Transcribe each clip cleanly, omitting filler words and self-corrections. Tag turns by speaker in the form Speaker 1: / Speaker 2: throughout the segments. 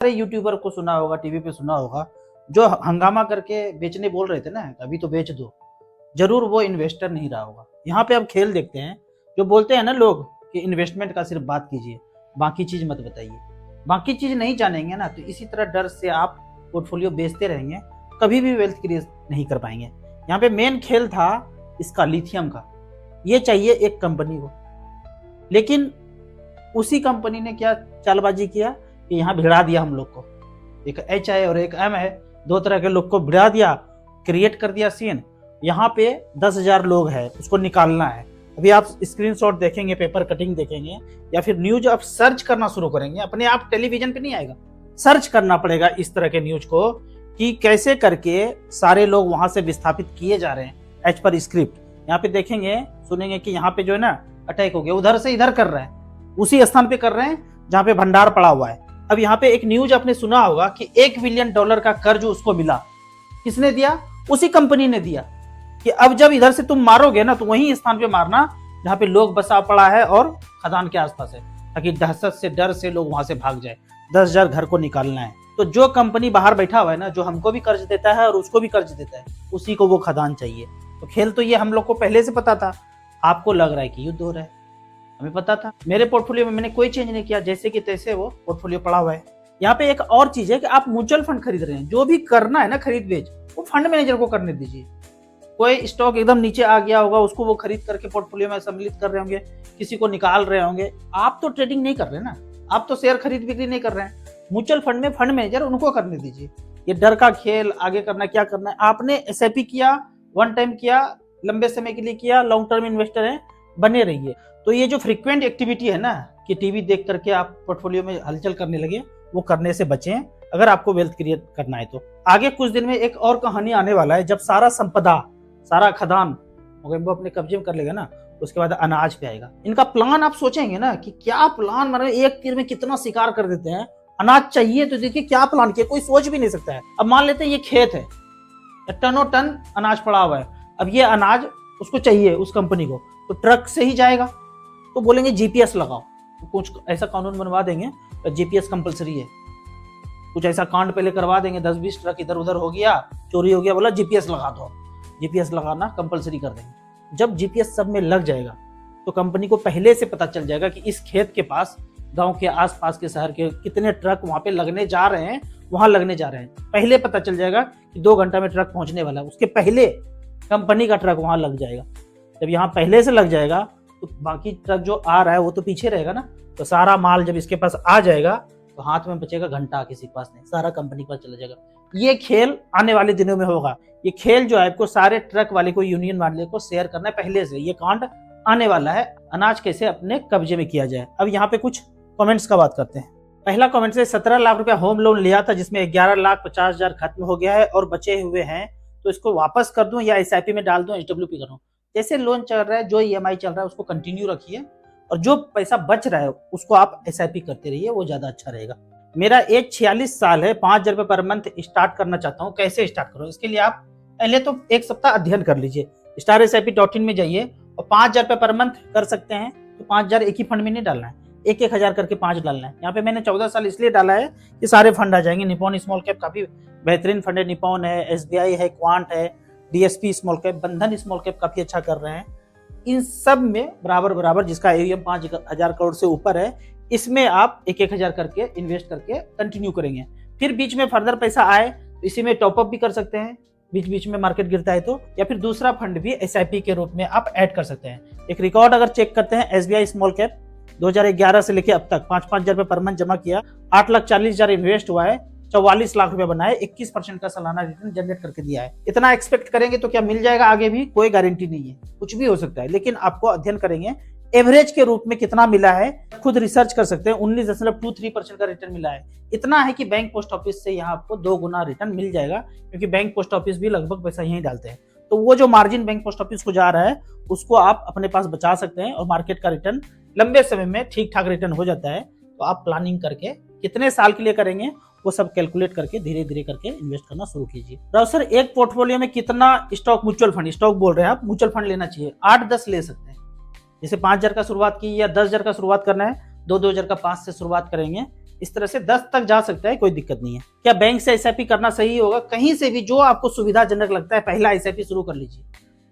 Speaker 1: सारे यूट्यूबर को सुना होगा, टीवी पे सुना होगा, जो हंगामा करके बेचने बोल रहे थे ना, अभी तो बेच दो, जरूर वो इन्वेस्टर नहीं रहा होगा। यहाँ पे अब खेल देखते हैं, जो बोलते हैं ना लोग कि इन्वेस्टमेंट का सिर्फ बात कीजिए, बाकी चीज मत बताइए। बाकी चीज नहीं जानेंगे ना तो इसी तरह डर से आप पोर्टफोलियो बेचते रहेंगे, कभी भी वेल्थ क्रिएट नहीं कर पाएंगे। यहाँ पे मेन खेल था इसका, लिथियम का। ये चाहिए एक कंपनी को, लेकिन उसी कंपनी ने क्या चालबाजी किया कि यहाँ भिड़ा दिया हम लोग को। एक एच है और एक एम है, दो तरह के लोग को भिड़ा दिया, क्रिएट कर दिया सीन। यहाँ पे 10,000 लोग हैं, उसको निकालना है। अभी आप स्क्रीनशॉट देखेंगे, पेपर कटिंग देखेंगे, या फिर न्यूज आप सर्च करना शुरू करेंगे, अपने आप टेलीविजन पे नहीं आएगा, सर्च करना पड़ेगा इस तरह के न्यूज को कि कैसे करके सारे लोग वहां से विस्थापित किए जा रहे हैं एज पर स्क्रिप्ट। यहाँ पे देखेंगे, सुनेंगे कि यहाँ पे जो है ना अटैक हो गया, उधर से इधर कर रहे हैं, उसी स्थान पे कर रहे हैं जहाँ पे भंडार पड़ा हुआ है। अब यहाँ पे एक न्यूज आपने सुना होगा कि $1 बिलियन का कर्ज उसको मिला। किसने दिया? उसी कंपनी ने दिया कि अब जब इधर से तुम मारोगे ना तो वही स्थान पे मारना जहाँ पे लोग बसा पड़ा है और खदान के आसपास है, ताकि दहशत से, डर से लोग वहां से भाग जाए। 10,000 घर को निकालना है। तो जो कंपनी बाहर बैठा हुआ है ना, जो हमको भी कर्ज देता है और उसको भी कर्ज देता है, उसी को वो खदान चाहिए। तो खेल तो ये हम लोग को पहले से पता था। आपको लग रहा है कि युद्ध हो रहा है, हमें पता था। मेरे पोर्टफोलियो में मैंने कोई चेंज नहीं किया, जैसे कि तैसे वो पोर्टफोलियो पड़ा हुआ है। यहाँ पे एक और चीज है कि आप म्यूचुअल फंड खरीद रहे हैं, जो भी करना है ना खरीद बेच, वो फंड मैनेजर को करने दीजिए। कोई स्टॉक एकदम नीचे आ गया होगा, उसको वो खरीद करके पोर्टफोलियो में सम्मिलित कर रहे होंगे, किसी को निकाल रहे होंगे। आप तो ट्रेडिंग नहीं कर रहे ना, आप तो शेयर खरीद बिक्री नहीं कर रहे हैं। म्यूचुअल फंड में फंड मैनेजर, उनको करने दीजिए। ये डर का खेल आगे करना, क्या करना है आपने, एसआईपी किया, वन टाइम किया, लंबे समय के लिए किया, लॉन्ग टर्म इन्वेस्टर है, बने रहिए। तो ये जो फ्रीक्वेंट एक्टिविटी है ना कि टीवी देख करके आप पोर्टफोलियो में हलचल करने लगे, वो करने से बचें अगर आपको वेल्थ क्रिएट करना है। तो आगे कुछ दिन में एक और कहानी आने वाला है, जब सारा संपदा, सारा खदान वो अपने कब्जे में कर लेगा ना, उसके बाद अनाज पे आएगा। इनका प्लान आप सोचेंगे ना कि क्या प्लान, मतलब एक तीर में कितना शिकार कर देते हैं। अनाज चाहिए तो देखिए क्या प्लान किया, कोई सोच भी नहीं सकता है। अब मान लेते हैं ये खेत है, टनों टन अनाज पड़ा हुआ है, अब ये अनाज उसको चाहिए उस कंपनी को, तो ट्रक से ही जाएगा। तो बोलेंगे जीपीएस लगाओ, तो कुछ ऐसा कानून बनवा देंगे तो जीपीएस कंपलसरी है। कुछ ऐसा कांड पहले करवा देंगे, 10-20 ट्रक इधर उधर हो गया, चोरी हो गया, बोला जीपीएस लगा दो, जीपीएस लगाना कंपलसरी कर देंगे। जब जीपीएस सब में लग जाएगा तो कंपनी को पहले से पता चल जाएगा कि इस खेत के पास, गांव के आसपास के शहर के कितने ट्रक वहां पे लगने जा रहे हैं, वहां लगने जा रहे हैं। पहले पता चल जाएगा कि 2 घंटा में ट्रक पहुंचने वाला है, उसके पहले कंपनी का ट्रक वहां लग जाएगा। जब यहाँ पहले से लग जाएगा तो बाकी ट्रक जो आ रहा है वो तो पीछे रहेगा ना। तो सारा माल जब इसके पास आ जाएगा तो हाथ में बचेगा घंटा, किसी के पास नहीं, सारा कंपनी के पास चला जाएगा। ये खेल आने वाले दिनों में होगा। ये खेल जो है आपको सारे ट्रक वाले को, यूनियन वाले को शेयर करना है पहले से। ये कांड आने वाला है, अनाज कैसे अपने कब्जे में किया जाए। अब यहाँ पे कुछ कमेंट्स का बात करते हैं। पहला कमेंट से 17 लाख रुपया होम लोन लिया था, जिसमें 11,50,000 खत्म हो गया है और बचे हुए हैं, तो इसको वापस कर दूं या एसआईपी में डाल दूं, एचडब्ल्यूपी करूं। जैसे लोन चल रहा है, जो ईएमआई चल रहा है उसको कंटिन्यू रखिए, और जो पैसा बच रहा है उसको आप एसआईपी करते रहिए, वो ज्यादा अच्छा रहेगा। मेरा एज 46 साल है, 5,000 रुपये पर मंथ स्टार्ट करना चाहता हूँ, कैसे स्टार्ट करूँ? इसके लिए आप पहले तो 1 सप्ताह अध्ययन कर लीजिए, StarSIP.in में जाइए और 5,000 रुपये पर मंथ कर सकते हैं। तो 5,000 एक ही फंड में नहीं डालना है, 1-1 करके 5 डालना है। यहाँ पे मैंने 14 साल इसलिए डाला है कि सारे फंड आ जाएंगे। निपॉन स्मॉल कैप काफी बेहतरीन फंड है, निपॉन है, एसबीआई है, क्वांट है, डीएसपी स्मॉल कैप, बंधन स्मॉल कैप काफी अच्छा कर रहे हैं। इन सब में बराबर बराबर, जिसका एयूएम 5,000 करोड़ से ऊपर है, इसमें आप 1-1 करके इन्वेस्ट करके कंटिन्यू करेंगे। फिर बीच में फर्दर पैसा आए तो इसी में टॉपअप भी कर सकते हैं, बीच बीच में मार्केट गिरता है तो, या फिर दूसरा फंड भी एसआईपी के रूप में आप ऐड कर सकते हैं। एक रिकॉर्ड अगर चेक करते हैं, एसबीआई स्मॉल कैप 2011 से लेके अब तक 5,000 रुपये पर मंथ जमा किया, 8,40,000 इन्वेस्ट हुआ है, 44 लाख रुपए बनाए, 21% का सालाना रिटर्न जनरेट करके दिया है। इतना एक्सपेक्ट करेंगे तो क्या मिल जाएगा? आगे भी कोई गारंटी नहीं है, कुछ भी हो सकता है, लेकिन आपको अध्ययन करेंगे एवरेज के रूप में कितना मिला है, खुद रिसर्च कर सकते हैं। 19.23% का रिटर्न मिला है। इतना है कि बैंक पोस्ट ऑफिस से यहाँ आपको 2 गुना रिटर्न मिल जाएगा, क्योंकि बैंक पोस्ट ऑफिस भी लगभग पैसा यहीं डालते हैं। तो वो जो मार्जिन बैंक पोस्ट ऑफिस को जा रहा है उसको आप अपने पास बचा सकते हैं, और मार्केट का रिटर्न लंबे समय में ठीक ठाक रिटर्न हो जाता है। तो आप प्लानिंग करके कितने साल के लिए करेंगे वो सब कैलकुलेट करके धीरे धीरे करके इन्वेस्ट करना शुरू कीजिए। राव सर, एक पोर्टफोलियो में कितना स्टॉक, म्यूचुअल फंड, स्टॉक बोल रहे हैं आप, म्यूचुअल फंड लेना चाहिए? 8-10 ले सकते हैं। जैसे 5,000 का शुरुआत की या 10,000 का शुरुआत करना है, 2-2 हज़ार का 5 से शुरुआत करेंगे, इस तरह से 10 तक जा सकता है, कोई दिक्कत नहीं है। क्या बैंक से एसआईपी करना सही होगा? कहीं से भी जो आपको सुविधाजनक लगता है पहला एसआईपी शुरू कर लीजिए,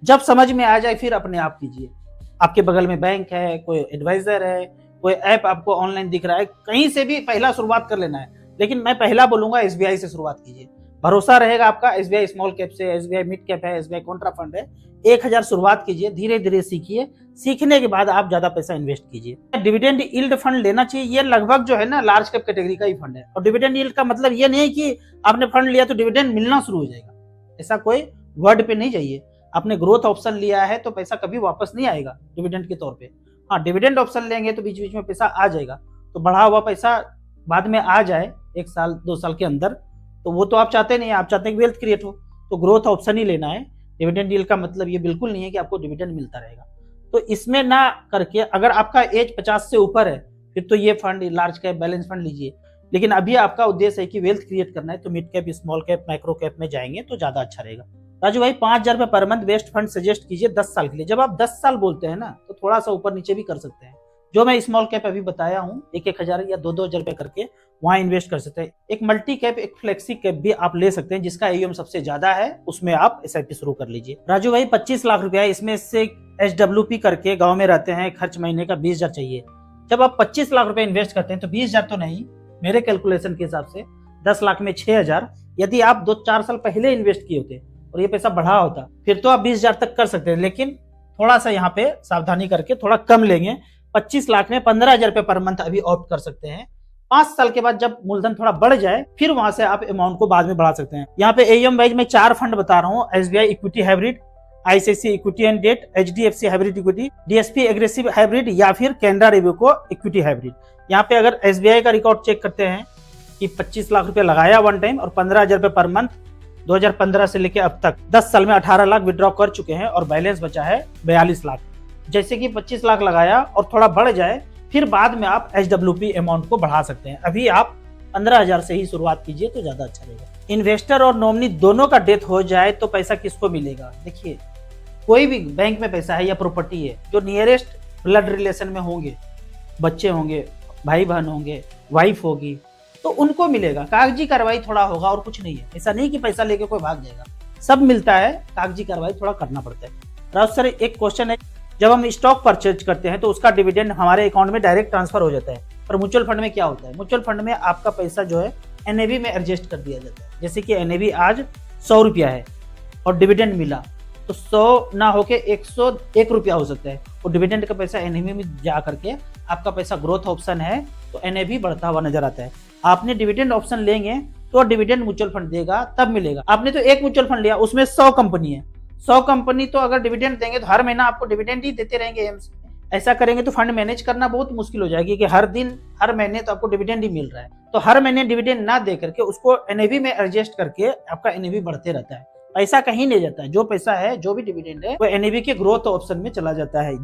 Speaker 1: जब समझ में आ जाए फिर अपने आप कीजिए। आपके बगल में बैंक है, कोई एडवाइजर है, कोई ऐप आपको ऑनलाइन दिख रहा है, कहीं से भी पहला शुरुआत कर लेना है। लेकिन मैं पहला बोलूंगा एसबीआई से शुरुआत कीजिए, भरोसा रहेगा आपका। एसबीआई स्मॉल कैप से, एसबीआई मिड कैप है, एसबीआई कॉन्ट्रा फंड है। 1000 शुरुआत कीजिए, धीरे धीरे सीखिए, सीखने के बाद आप ज्यादा पैसा इन्वेस्ट कीजिए। डिविडेंड यील्ड फंड लेना चाहिए, ये लगभग जो है ना लार्ज कैप कैटेगरी का ही फंड है। और डिविडेंड यील्ड का मतलब ये नहीं है कि आपने फंड लिया तो डिविडेंड मिलना शुरू हो जाएगा, ऐसा कोई वर्ड पे नहीं चाहिए। आपने ग्रोथ ऑप्शन लिया है तो पैसा कभी वापस नहीं आएगा डिविडेंड के तौर पे। हाँ, डिविडेंड ऑप्शन लेंगे तो बीच बीच में पैसा आ जाएगा, तो बढ़ा हुआ पैसा बाद में आ जाए 1 साल 2 साल के अंदर, तो वो तो आप चाहते नहीं, आप चाहते हैं कि वेल्थ क्रिएट हो, तो ग्रोथ ऑप्शन ही लेना है। डिविडेंड डील का मतलब ये बिल्कुल नहीं है कि आपको डिविडेंड मिलता रहेगा। तो इसमें ना करके, अगर आपका एज 50 से ऊपर है फिर तो ये fund large cap balance fund लीजिए। लेकिन अभी आपका उद्देश्य है कि वेल्थ क्रिएट करना है तो mid cap, small cap, micro cap में जाएंगे तो ज्यादा अच्छा रहेगा। राजू भाई 5000 रुपए per month best fund suggest कीजिए 10 साल के लिए। जब आप 10 साल बोलते हैं ना तो थोड़ा सा ऊपर नीचे भी कर सकते हैं। जो मैं स्मॉल कैप अभी बताया हूँ, 1-1000 या 2-2000 रुपए करके वहां इन्वेस्ट कर सकते हैं। एक मल्टी कैप, एक फ्लेक्सी कैप भी आप ले सकते हैं जिसका एयूएम सबसे ज्यादा है, उसमें आप एसआईपी शुरू कर लीजिए। राजू भाई 25 लाख रुपया, इसमें से एचडब्ल्यूपी करके गांव में रहते हैं, खर्च महीने का 20,000 चाहिए। जब आप 25 लाख रुपए इन्वेस्ट करते हैं तो 20,000 तो नहीं, मेरे कैलकुलेशन के हिसाब से 10 लाख में 6,000, यदि आप 2-4 साल पहले इन्वेस्ट किए होते और ये पैसा बढ़ा होता फिर तो आप 20,000 तक कर सकते हैं। लेकिन थोड़ा सा यहाँ पे सावधानी करके थोड़ा कम लेंगे। 25 लाख में 15,000 रुपए पर मंथ अभी ऑप्ट कर सकते हैं। 5 साल के बाद जब मूलधन थोड़ा बढ़ जाए फिर वहां से आप अमाउंट को बाद में बढ़ा सकते हैं। यहाँ पे एयूएम वाइज में 4 फंड बता रहा हूँ, SBI equity hybrid, ICICI equity and debt, HDFC hybrid equity, DSP aggressive hybrid या फिर कैनरा रेविको इक्विटी हाइब्रिड। यहाँ पे अगर एसबीआई का रिकॉर्ड चेक करते हैं कि 25 लाख रुपए लगाया वन टाइम और 15,000 रुपए पर मंथ 2015 से लेके अब तक 10 साल में 18 लाख विड्रॉ कर चुके हैं और बैलेंस बचा है 42 लाख। जैसे कि 25 लाख लगाया और थोड़ा बढ़ जाए फिर बाद में आप एचडब्ल्यूपी अमाउंट को बढ़ा सकते हैं। अभी आप 15,000 से ही शुरुआत कीजिए तो ज्यादा अच्छा रहेगा। इन्वेस्टर और नॉमिनी दोनों का डेथ हो जाए तो पैसा किसको मिलेगा? देखिए, कोई भी बैंक में पैसा है या प्रॉपर्टी है, जो नियरेस्ट ब्लड रिलेशन में होंगे, बच्चे होंगे, भाई बहन होंगे, वाइफ होगी, तो उनको मिलेगा। कागजी कार्रवाई थोड़ा होगा और कुछ नहीं है। ऐसा नहीं कि पैसा लेके कोई भाग जाएगा, सब मिलता है, कागजी कार्रवाई थोड़ा करना पड़ता है। राउत सर एक क्वेश्चन है, जब हम स्टॉक परचेज करते हैं तो उसका डिविडेंड हमारे अकाउंट में डायरेक्ट ट्रांसफर हो जाता है, पर म्यूचुअल फंड में क्या होता है? म्यूचुअल फंड में आपका पैसा जो है एनएवी में एडजस्ट कर दिया जाता है। जैसे कि एनएवी आज 100 रुपया है और डिविडेंड मिला तो 100 ना होके 101 रुपया हो सकता है, और डिविडेंड का पैसा एनएवी में जा करके आपका पैसा ग्रोथ ऑप्शन है तो एनएवी बढ़ता हुआ नजर आता है। आपने डिविडेंड ऑप्शन लेंगे तो डिविडेंड म्यूचुअल फंड देगा तब मिलेगा। आपने तो एक म्यूचुअल फंड लिया, उसमें 100 कंपनी है, 100 कंपनी तो अगर डिविडेंड देंगे तो हर महीना आपको डिविडेंड ही देते रहेंगे एम से। ऐसा करेंगे तो फंड मैनेज करना बहुत मुश्किल हो जाएगी कि हर दिन हर महीने तो आपको डिविडेंड ही मिल रहा है। तो हर महीने डिविडेंड ना दे करके उसको एनएवी में एडजस्ट करके आपका एनएवी बढ़ते रहता है। पैसा कहीं नहीं जाता है, जो पैसा है, जो भी डिविडेंड है वो एनएवी के ग्रोथ ऑप्शन में चला जाता है।